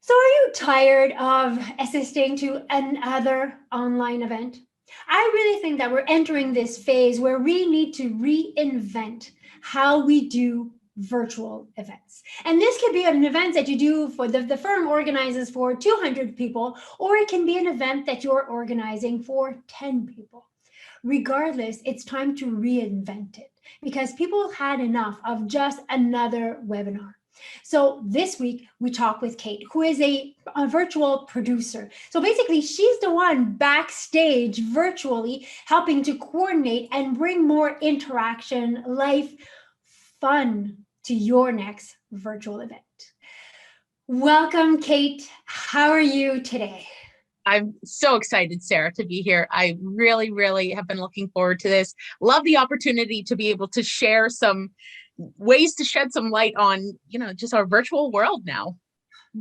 So, are you tired of assisting to another online event? I really think that we're entering this phase where we need to reinvent how we do virtual events. And this could be an event that you do for the firm organizes for 200 people, or it can be an event that you're organizing for 10 people. Regardless, it's time to reinvent it because people had enough of just another webinar. So this week we talk with Kate, who is a virtual producer. So basically, she's the one backstage virtually helping to coordinate and bring more interaction, life, fun to your next virtual event. Welcome, Kate. How are you today? I'm so excited, Sarah, to be here. I really, really have been looking forward to this. Love the opportunity to be able to share some ways to shed some light on, just our virtual world now.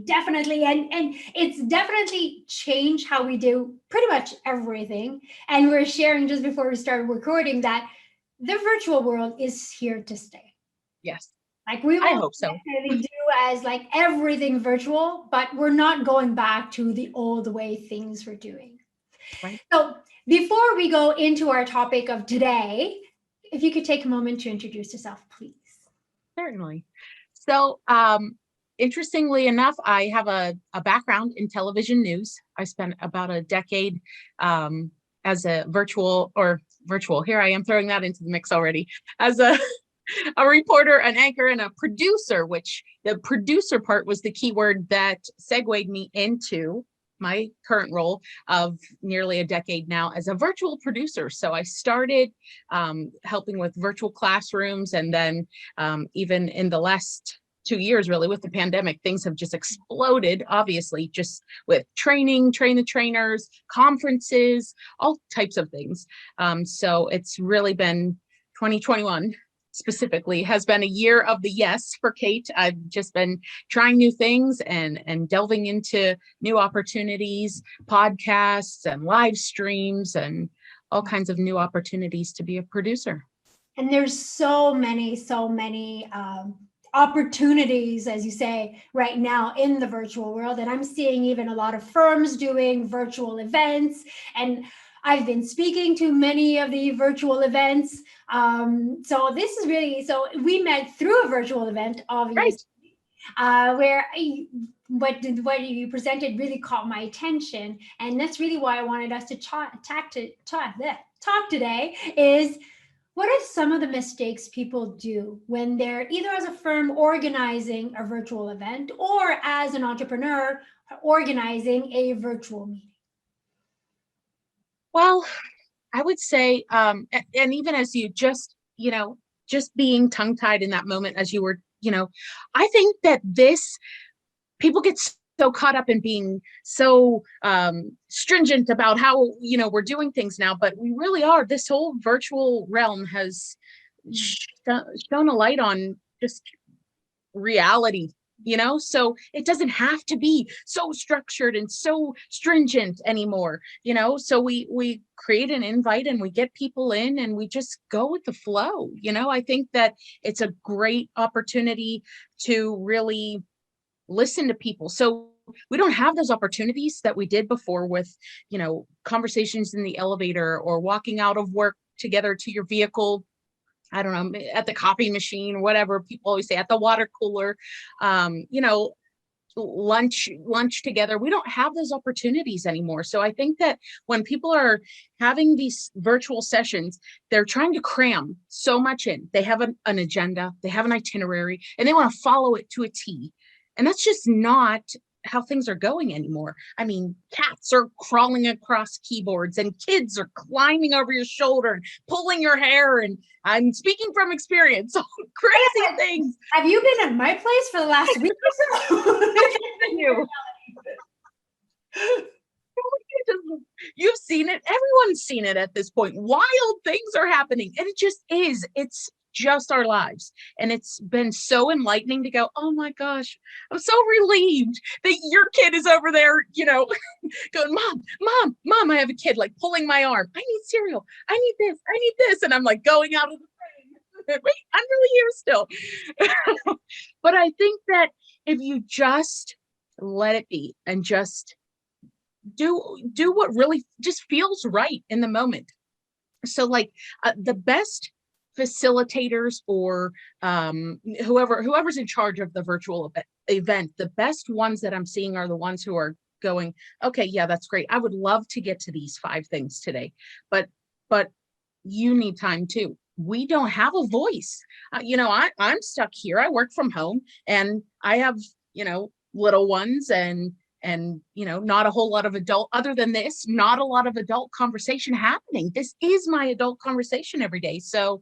Definitely. And it's definitely changed how we do pretty much everything. And we're sharing just before we started recording that the virtual world is here to stay. Yes. Like we I will hope so. definitely do as like everything virtual, but we're not going back to the old way things were doing. Right. So before we go into our topic of today, if you could take a moment to introduce yourself, please. Certainly. So, interestingly enough, I have a background in television news. I spent about a decade as a virtual, here I am throwing that into the mix already, as a reporter, an anchor, and a producer, which the producer part was the key word that segued me into my current role of nearly a decade now as a virtual producer. So I started helping with virtual classrooms, and then even in the last 2 years, really, with the pandemic, things have just exploded, obviously, just with training, train the trainers, conferences, all types of things. So it's really been 2021 specifically has been a year of the yes for Kate. I've just been trying new things and delving into new opportunities, podcasts and live streams and all kinds of new opportunities to be a producer. And there's so many opportunities, as you say, right now in the virtual world. And I'm seeing even a lot of firms doing virtual events. And I've been speaking to many of the virtual events. So this is really, so we met through a virtual event, obviously, right. Where what you presented really caught my attention. And that's really why I wanted us to talk today is, what are some of the mistakes people do when they're either as a firm organizing a virtual event or as an entrepreneur organizing a virtual meeting? Well, I would say, and even as you just being tongue-tied in that moment as you were, I think that people get so caught up in being so stringent about how, we're doing things now, but we really are. This whole virtual realm has shown a light on just reality, so it doesn't have to be so structured and so stringent anymore, so we create an invite and we get people in and we just go with the flow. I think that it's a great opportunity to really listen to people. So we don't have those opportunities that we did before with, conversations in the elevator or walking out of work together to your vehicle, I don't know, at the coffee machine, whatever people always say, at the water cooler, lunch together. We don't have those opportunities anymore. So I think that when people are having these virtual sessions, they're trying to cram so much in. They have an agenda, they have an itinerary, and they want to follow it to a T. And that's just not how things are going anymore. I mean, cats are crawling across keyboards and kids are climbing over your shoulder and pulling your hair. And I'm speaking from experience, all crazy things. Have you been at my place for the last week or so? You've seen it. Everyone's seen it at this point. Wild things are happening. And it just is. It's just our lives. And it's been so enlightening to go, oh my gosh, I'm so relieved that your kid is over there, going, mom, I have a kid, like pulling my arm. I need cereal. I need this. And I'm like going out of the frame. Wait, I'm really here still. But I think that if you just let it be, and just do what really just feels right in the moment. So like the best facilitators or whoever's in charge of the virtual event, the best ones that I'm seeing are the ones who are going, okay, yeah, that's great, I would love to get to these 5 things today, but you need time too. We don't have a voice. I'm stuck here. I work from home and I have, little ones, and not a whole lot of adult, other than this, not a lot of adult conversation happening. This is my adult conversation every day. So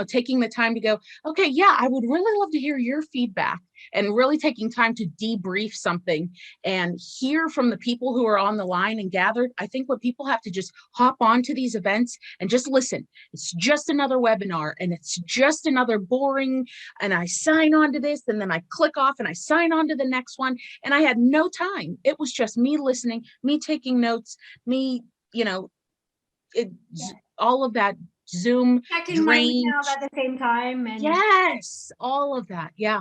taking the time to go, okay, yeah, I would really love to hear your feedback, and really taking time to debrief something and hear from the people who are on the line and gathered. I think when people have to just hop onto these events and just listen, it's just another webinar and it's just another boring, and I sign on to this and then I click off and I sign on to the next one, and I had no time. It was just me listening, me taking notes, me, it, Yeah. all of that Zoom Checking my drained. emails at the same time. And Yes, all of that. Yeah.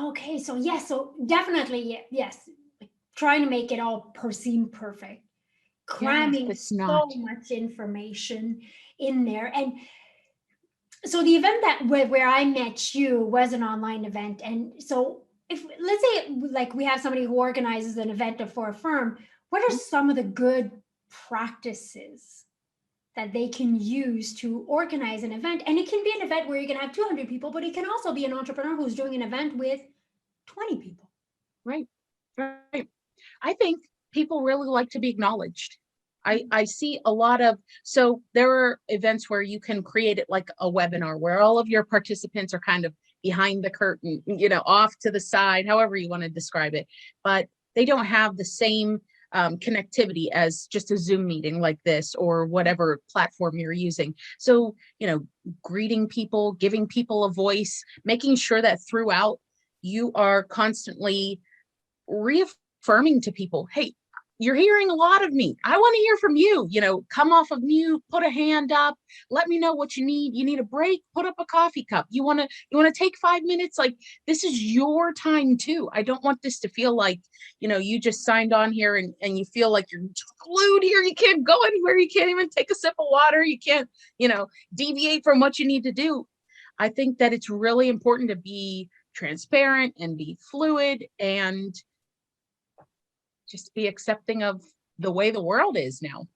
okay, so yes, so definitely yes, like trying to make it all seem perfect, Yes, cramming it's not. so much information in there. And so the event that where I met you was an online event. And so if let's say like we have somebody who organizes an event for a firm, what are some of the good practices that they can use to organize an event? And it can be an event where you can have 200 people, but it can also be an entrepreneur who's doing an event with 20 people. Right. Right. I think people really like to be acknowledged. I see a lot of, so there are events where you can create it like a webinar where all of your participants are kind of behind the curtain, off to the side, however you want to describe it, but they don't have the same connectivity as just a Zoom meeting like this or whatever platform you're using. So, greeting people, giving people a voice, making sure that throughout you are constantly reaffirming to people, hey, you're hearing a lot of me. I want to hear from you. Come off of mute, put a hand up, let me know what you need. You need a break, put up a coffee cup. You want to take 5 minutes? Like, this is your time too. I don't want this to feel like, you just signed on here and you feel like you're glued here. You can't go anywhere. You can't even take a sip of water. You can't, deviate from what you need to do. I think that it's really important to be transparent and be fluid and just be accepting of the way the world is now.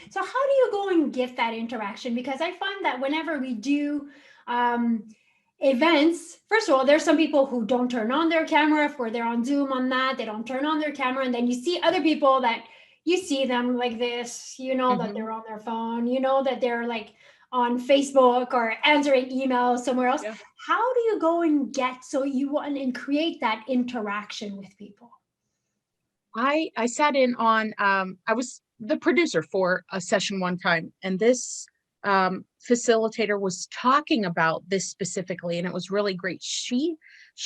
So how do you go and get that interaction? Because I find that whenever we do events, first of all, there's some people who don't turn on their camera. If they're on Zoom on that, they don't turn on their camera. And then you see other people that you see them like this, that they're on their phone, that they're like on Facebook or answering emails somewhere else. Yeah. How do you go and get, so you want and create that interaction with people? I sat in on, I was the producer for a session one time, and this facilitator was talking about this specifically, and it was really great. She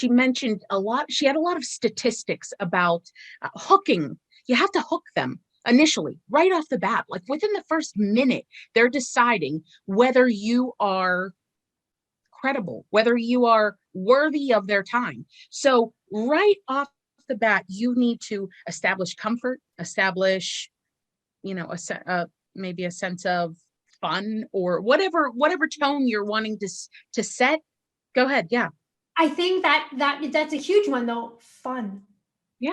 mentioned she had a lot of statistics about hooking. You have to hook them initially, right off the bat, like within the first minute, they're deciding whether you are credible, whether you are worthy of their time. So right off the bat, you need to establish comfort, establish, maybe a sense of fun or whatever tone you're wanting to set. Go ahead. Yeah. I think that's a huge one though. Fun. Yeah.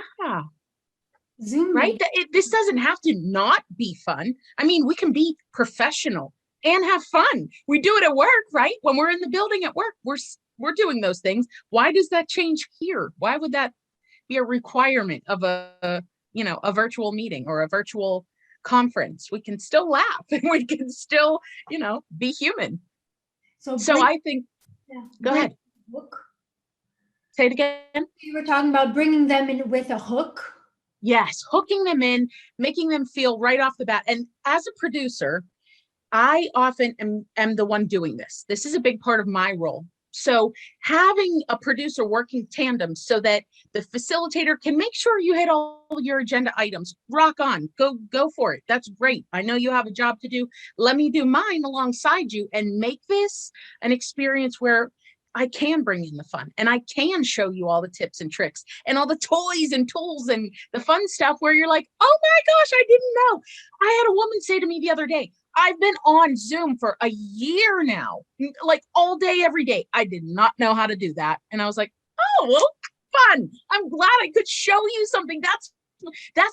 Zoom Right. meeting. This doesn't have to not be fun. I mean, we can be professional and have fun. We do it at work, right? When we're in the building at work, we're doing those things. Why does that change here? Why would that be a requirement of a virtual meeting or a virtual conference? We can still laugh and we can still, be human. So I think, go ahead. Hook. Say it again. You were talking about bringing them in with a hook. Yes, hooking them in, making them feel right off the bat. And as a producer, I often am the one doing this. This is a big part of my role. So having a producer working tandem so that the facilitator can make sure you hit all your agenda items, rock on, go for it. That's great. I know you have a job to do. Let me do mine alongside you and make this an experience where I can bring in the fun and I can show you all the tips and tricks and all the toys and tools and the fun stuff where you're like, oh my gosh, I didn't know. I had a woman say to me the other day, I've been on Zoom for a year now, like all day, every day. I did not know how to do that. And I was like, oh, well, fun. I'm glad I could show you something. That's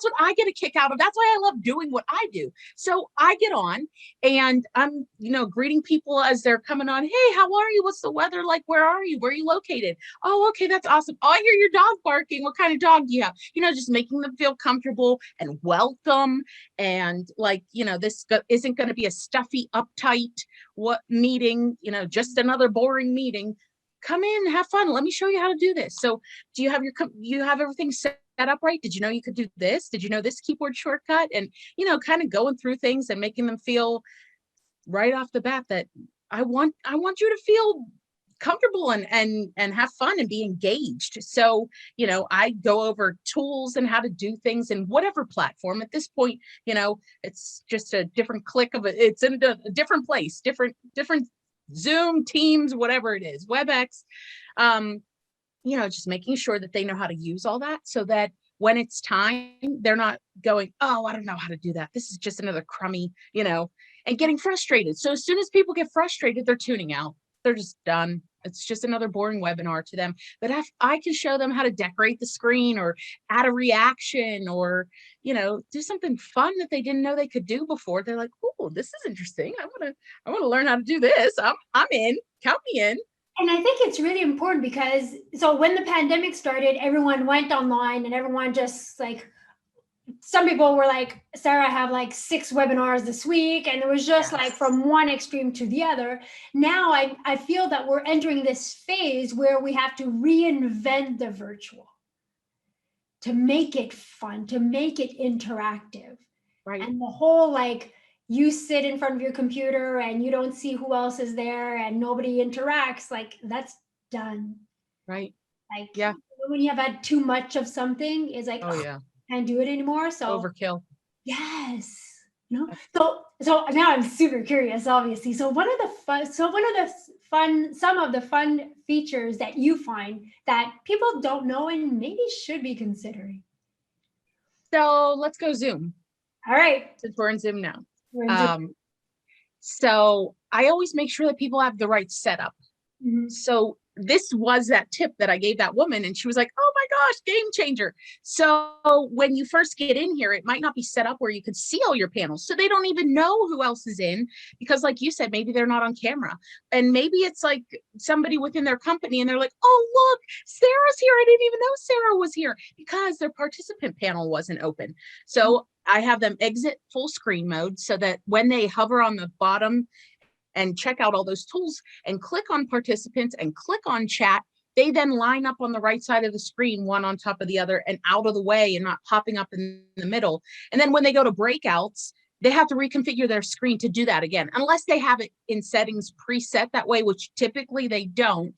what I get a kick out of. That's why I love doing what I do. So I get on and I'm, greeting people as they're coming on. Hey, how are you? What's the weather like? Where are you? Where are you located? Oh, okay, that's awesome. Oh, I hear your dog barking. What kind of dog do you have? Just making them feel comfortable and welcome. And like, this isn't going to be a stuffy, uptight meeting, just another boring meeting. Come in, have fun. Let me show you how to do this. So do you have everything set up right? Did you know you could do this? Did you know this keyboard shortcut? And, kind of going through things and making them feel right off the bat that I want you to feel comfortable and have fun and be engaged. So, I go over tools and how to do things in whatever platform. At this point, it's just a different click of it. It's in a different place, different Zoom, Teams, whatever it is, WebEx, just making sure that they know how to use all that so that when it's time, they're not going, oh, I don't know how to do that. This is just another crummy, and getting frustrated. So as soon as people get frustrated, they're tuning out. They're just done. It's just another boring webinar to them. But if I can show them how to decorate the screen or add a reaction or, do something fun that they didn't know they could do before, they're like, oh, this is interesting. I want to learn how to do this. I'm in. Count me in. And I think it's really important because when the pandemic started, everyone went online and everyone just like, some people were like, Sara, I have like 6 webinars this week. And it was just like from one extreme to the other. Now I feel that we're entering this phase where we have to reinvent the virtual to make it fun, to make it interactive. Right. And the whole like, you sit in front of your computer and you don't see who else is there and nobody interacts, like that's done. Right. Like, yeah. When you have had too much of something, it's like, oh yeah, can't do it anymore. So overkill. Yes. So now I'm super curious, obviously. So some of the fun features that you find that people don't know and maybe should be considering. So let's go Zoom. All right. Since we're in Zoom now. We're in Zoom. So I always make sure that people have the right setup. Mm-hmm. So this was that tip that I gave that woman and she was like, oh my gosh, game changer. So when you first get in here, it might not be set up where you can see all your panels. So they don't even know who else is in because like you said, maybe they're not on camera and maybe it's like somebody within their company and they're like, oh, look, Sarah's here. I didn't even know Sara was here because their participant panel wasn't open. So I have them exit full screen mode so that when they hover on the bottom and check out all those tools and click on participants and click on chat, they then line up on the right side of the screen, one on top of the other and out of the way and not popping up in the middle. And then when they go to breakouts, they have to reconfigure their screen to do that again, unless they have it in settings preset that way, which typically they don't.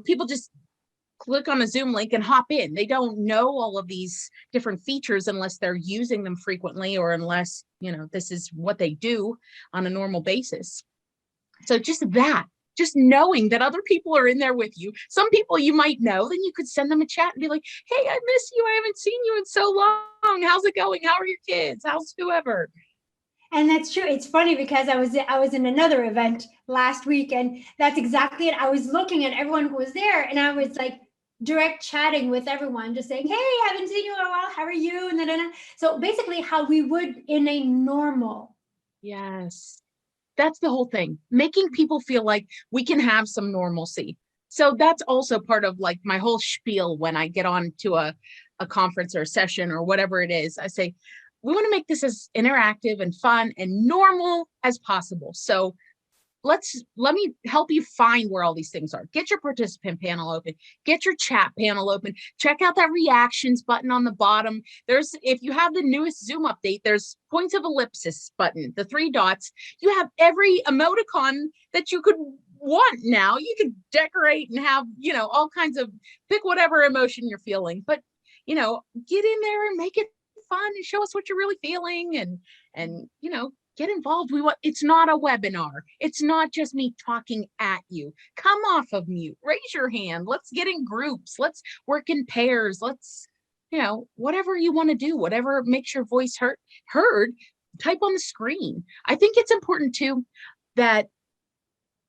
People just click on a Zoom link and hop in. They don't know all of these different features unless they're using them frequently or unless, this is what they do on a normal basis. So just knowing that other people are in there with you. Some people you might know, then you could send them a chat and be like, hey, I miss you. I haven't seen you in so long. How's it going? How are your kids? How's whoever? And that's true. It's funny because I was in another event last week and that's exactly it. I was looking at everyone who was there and I was like, direct chatting with everyone, just saying, hey, haven't seen you in a while. How are you? And then, so basically how we would in a normal. Yes. That's the whole thing, making people feel like we can have some normalcy. So that's also part of like my whole spiel when I get on to a conference or a session or whatever it is. I say, we want to make this as interactive and fun and normal as possible. So let me help you find where all these things are. Get your participant panel open, get your chat panel open, check out that reactions button on the bottom. If you have the newest Zoom update, there's points of ellipsis button, the 3 dots. You have every emoticon that you could want now. You could decorate and have, all kinds of, pick whatever emotion you're feeling, but, get in there and make it fun and show us what you're really feeling and get involved. It's not a webinar. It's not just me talking at you. Come off of mute, raise your hand. Let's get in groups. Let's work in pairs. Let's, whatever you want to do, whatever makes your voice heard, type on the screen. I think it's important too that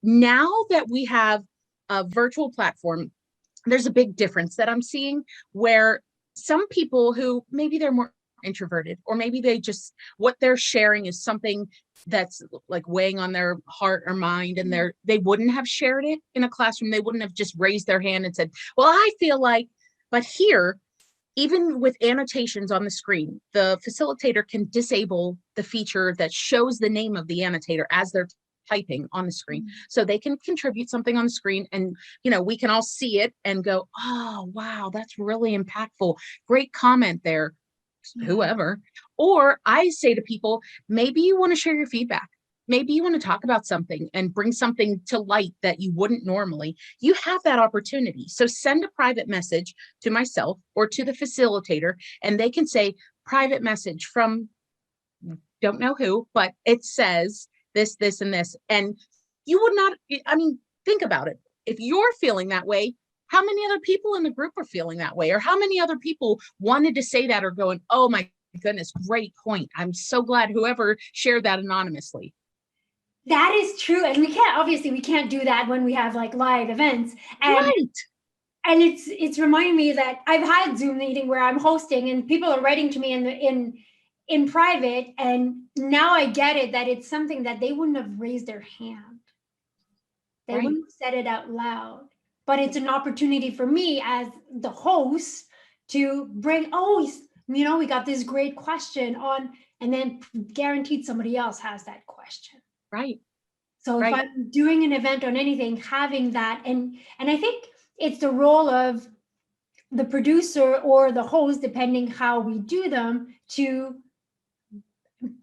now that we have a virtual platform, there's a big difference that I'm seeing where some people who maybe they're more introverted, or maybe what they're sharing is something that's like weighing on their heart or mind, and they wouldn't have shared it in a classroom. They wouldn't have just raised their hand and said, well, I feel like, but here, even with annotations on the screen, the facilitator can disable the feature that shows the name of the annotator as they're typing on the screen. So they can contribute something on the screen, and we can all see it and go, oh wow, that's really impactful, great comment there, whoever. Or I say to people, maybe you want to share your feedback, maybe you want to talk about something and bring something to light that you wouldn't normally. You have that opportunity. So send a private message to myself or to the facilitator, and they can say, private message from don't know who, but it says this, this, and this. And you would not, think about it. If you're feeling that way, how many other people in the group are feeling that way? Or how many other people wanted to say that or going, oh my goodness, great point. I'm so glad whoever shared that anonymously. That is true. And we can't do that when we have like live events. And right. And it's reminding me that I've had Zoom meeting where I'm hosting and people are writing to me in private, and now I get it, that it's something that they wouldn't have raised their hand. They wouldn't have said it out loud. But it's an opportunity for me as the host to bring, we got this great question on, and then guaranteed somebody else has that question. Right. So if I'm doing an event on anything, having that, and I think it's the role of the producer or the host, depending how we do them, to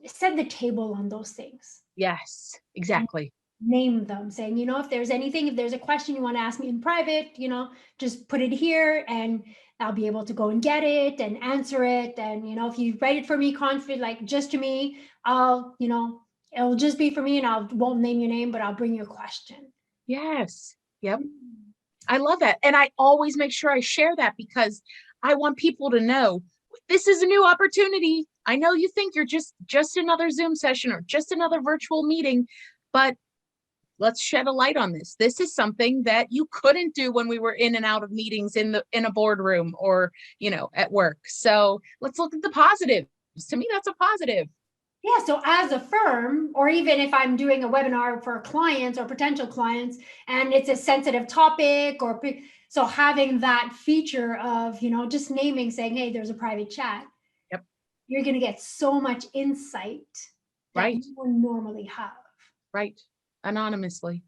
set the table on those things. Yes, exactly. Name them, saying, if there's a question you want to ask me in private, just put it here and I'll be able to go and get it and answer it. And, if you write it for me, like just to me, it'll just be for me, and I won't name your name, but I'll bring your question. Yes. Yep. I love that. And I always make sure I share that because I want people to know this is a new opportunity. I know you think you're just another Zoom session or just another virtual meeting, but let's shed a light on this. This is something that you couldn't do when we were in and out of meetings in a boardroom or, at work. So let's look at the positives. To me, that's a positive. Yeah. So as a firm, or even if I'm doing a webinar for clients or potential clients, and it's a sensitive topic, so having that feature of, just naming, saying, hey, there's a private chat. Yep. You're going to get so much insight that you wouldn't normally have. Right. Anonymously.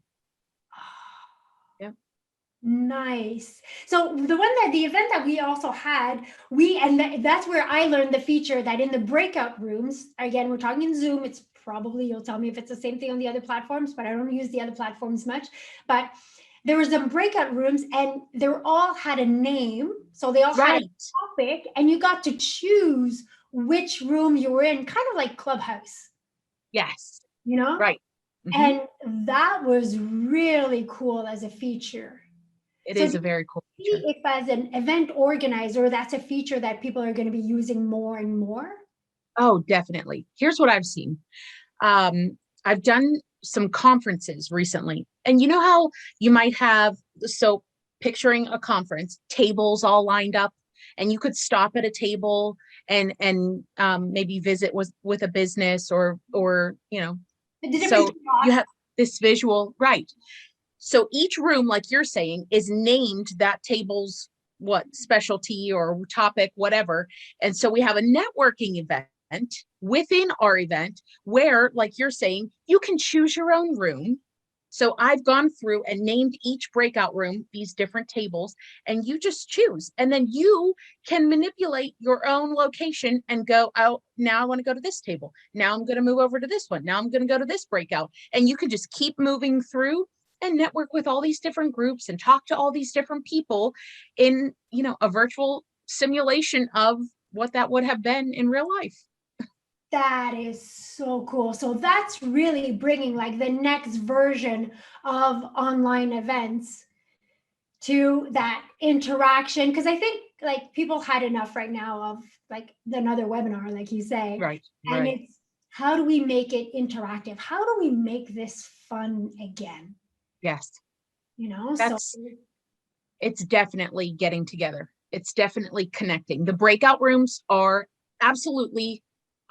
Nice. So the event that we also had, that's where I learned the feature that in the breakout rooms, again, we're talking in Zoom, it's probably, you'll tell me if it's the same thing on the other platforms, but I don't use the other platforms much. But there was some breakout rooms and they all had a name. So they all had a topic, and you got to choose which room you were in, kind of like Clubhouse. Yes. Right. Mm-hmm. And that was really cool as a feature. It is a very cool feature. If as an event organizer, that's a feature that people are going to be using more and more? Oh, definitely. Here's what I've seen. I've done some conferences recently, and you know how you might have, so picturing a conference, tables all lined up, and you could stop at a table and maybe visit with a business or so you have this visual, right? So each room, like you're saying, is named that table's specialty or topic, whatever. And so we have a networking event within our event where, like you're saying, you can choose your own room. So I've gone through and named each breakout room these different tables, and you just choose. And then you can manipulate your own location and go, oh, now I want to go to this table. Now I'm going to move over to this one. Now I'm going to go to this breakout. And you can just keep moving through and network with all these different groups and talk to all these different people in, a virtual simulation of what that would have been in real life. That is so cool. So that's really bringing like the next version of online events to that interaction. Because I think like people had enough right now of like another webinar, like you say. Right, And right. it's how do we make it interactive? How do we make this fun again? Yes. You know, so That's it's definitely getting together. It's definitely connecting. The breakout rooms are absolutely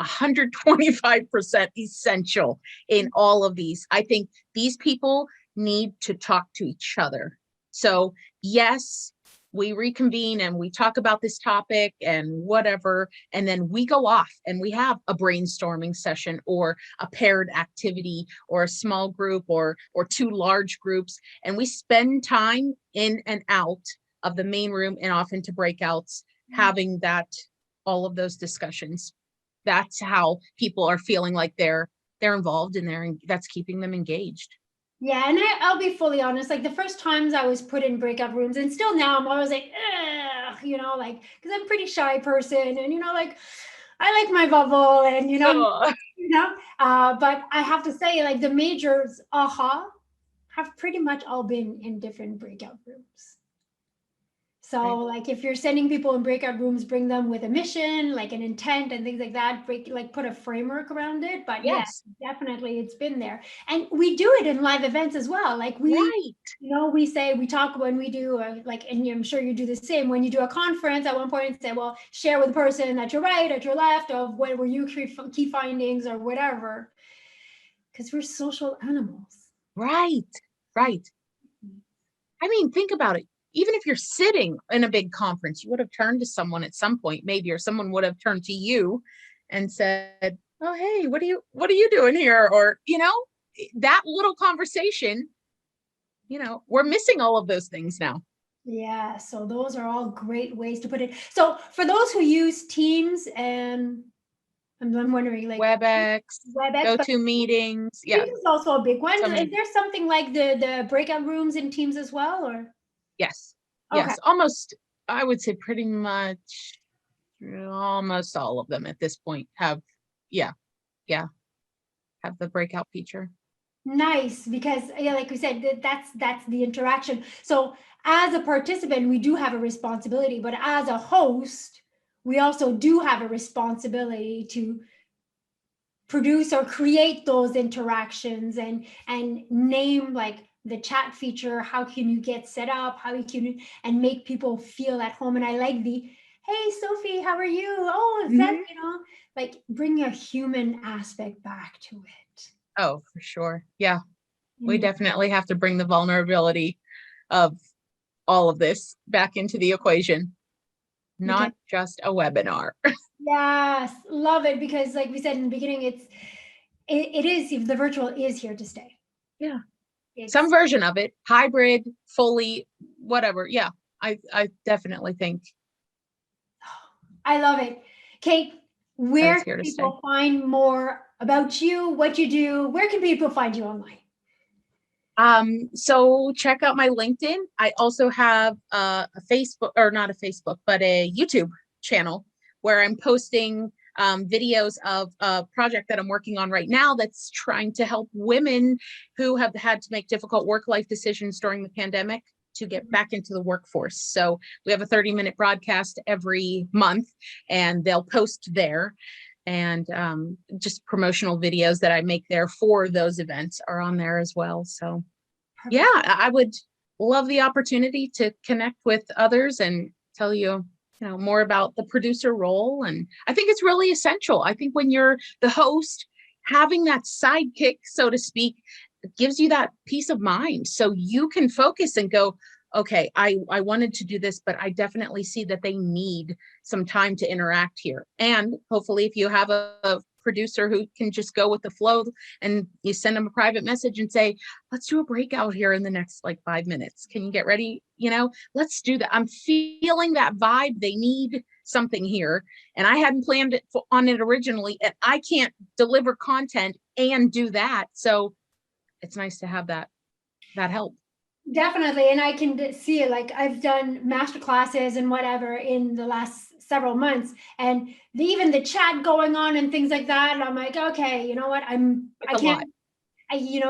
125% essential in all of these. I think these people need to talk to each other. So, yes, we reconvene and we talk about this topic and whatever, and then we go off and we have a brainstorming session or a paired activity or a small group or two large groups, and we spend time in and out of the main room and off into breakouts having that all of those discussions. That's how people are feeling like they're involved in there, and that's keeping them engaged. yeah, and I'll be fully honest. Like the first times I was put in breakout rooms, and still now I'm always like, ugh, you know, like because I'm a pretty shy person, and you know, like I like my bubble, and Oh, you know. But I have to say, like the majors, have pretty much all been in different breakout rooms. So, right. like, if you're sending people in breakout rooms, bring them with a mission, like an intent and things like that. Put a framework around it. But yeah, Yes, definitely, it's been there, and we do it in live events as well. Like right. we say we talk when we do like, and I'm sure you do the same when you do a conference. At one point, and say, well, share with the person at your right, at your left, of what were you key findings or whatever, because we're social animals. Right, right. I mean, think about it. Even if you're sitting in a big conference, you would have turned to someone at some point, maybe, or someone would have turned to you and said, "Oh, hey, what are you doing here?" Or, that little conversation, we're missing all of those things now. Yeah, so those are all great ways to put it. So for those who use Teams, and I'm wondering like WebEx, WebEx, but go-to meetings. Yeah, Teams is also a big one. so Is many. there something like the breakout rooms in Teams as well, or Yes, okay? yes, almost, I would say pretty much almost all of them at this point have, yeah, yeah, have the breakout feature. Nice, because yeah, like we said, that's the interaction. So as a participant, we do have a responsibility, but as a host, we also do have a responsibility to produce or create those interactions and name like the chat feature. How can you get set up, how you can and make people feel at home. And I like the hey Sophie, how are you, oh is that Mhm. like bring a human aspect back to it. Oh, for sure. Yeah, we Mm. definitely have to bring the vulnerability of all of this back into the equation, Because not just a webinar. yes, love it, because like we said in the beginning, it is, the virtual is here to stay. Yeah, some It's version of it, hybrid, fully, whatever. Yeah, I definitely think I love it. Kate, that where it's can here to stay. people find more about you, what you do? Where can people find you online? So check out my LinkedIn. I also have a Facebook, or not a Facebook, but a YouTube channel where I'm posting videos of a project that I'm working on right now that's trying to help women who have had to make difficult work-life decisions during the pandemic to get back into the workforce. So we have a 30-minute broadcast every month, and they'll post there. And just promotional videos that I make there for those events are on there as well. So yeah, Perfect. I would love the opportunity to connect with others and tell you more about the producer role. And I think it's really essential. I think when you're the host, having that sidekick, so to speak, gives you that peace of mind. So you can focus and go, okay, I wanted to do this, but I definitely see that they need some time to interact here. And hopefully, if you have a producer who can just go with the flow and you send them a private message and say, let's do a breakout here in the next like 5 minutes. Can you get ready? Let's do that. I'm feeling that vibe. They need something here. And I hadn't planned on it originally, and I can't deliver content and do that. So it's nice to have that help. Definitely. And I can see it. Like I've done master classes and whatever in the last several months, and even the chat going on and things like that. And I'm like, okay, you know what? I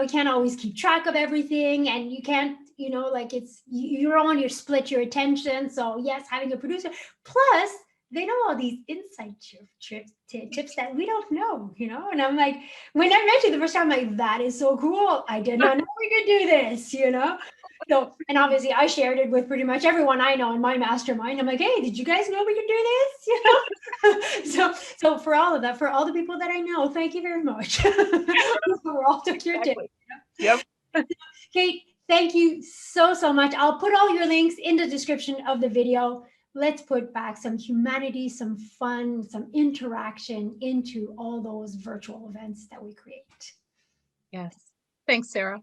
can't always keep track of everything, and you can't, like you're on, you split your attention. So yes, having a producer, plus they know all these inside tips that we don't know, and I'm like, when I met you the first time, I'm like, that is so cool. I did not know we could do this, So, and obviously I shared it with pretty much everyone I know in my mastermind. I'm like, hey, did you guys know we could do this? So for all of that, for all the people that I know, thank you very much. We're all took your tip. Yep. Kate, thank you so much. I'll put all your links in the description of the video. Let's put back some humanity, some fun, some interaction into all those virtual events that we create. Yes. Thanks, Sara.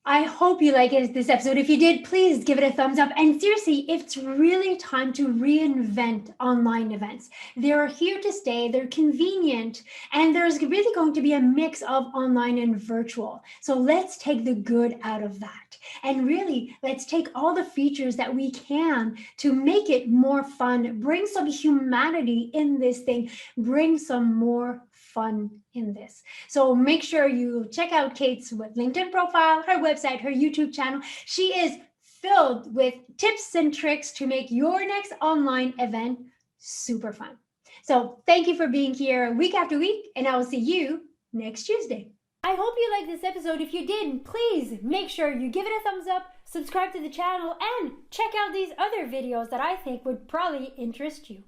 I hope you like this episode. If you did, please give it a thumbs up. And seriously, it's really time to reinvent online events. They're here to stay, they're convenient, and there's really going to be a mix of online and virtual. So let's take the good out of that. And really, let's take all the features that we can to make it more fun, bring some humanity in this thing, bring some more fun in this. So make sure you check out Kate's LinkedIn profile, her website, her YouTube channel. She is filled with tips and tricks to make your next online event super fun. So thank you for being here week after week, and I will see you next Tuesday. I hope you liked this episode. If you did, please make sure you give it a thumbs up, subscribe to the channel, and check out these other videos that I think would probably interest you.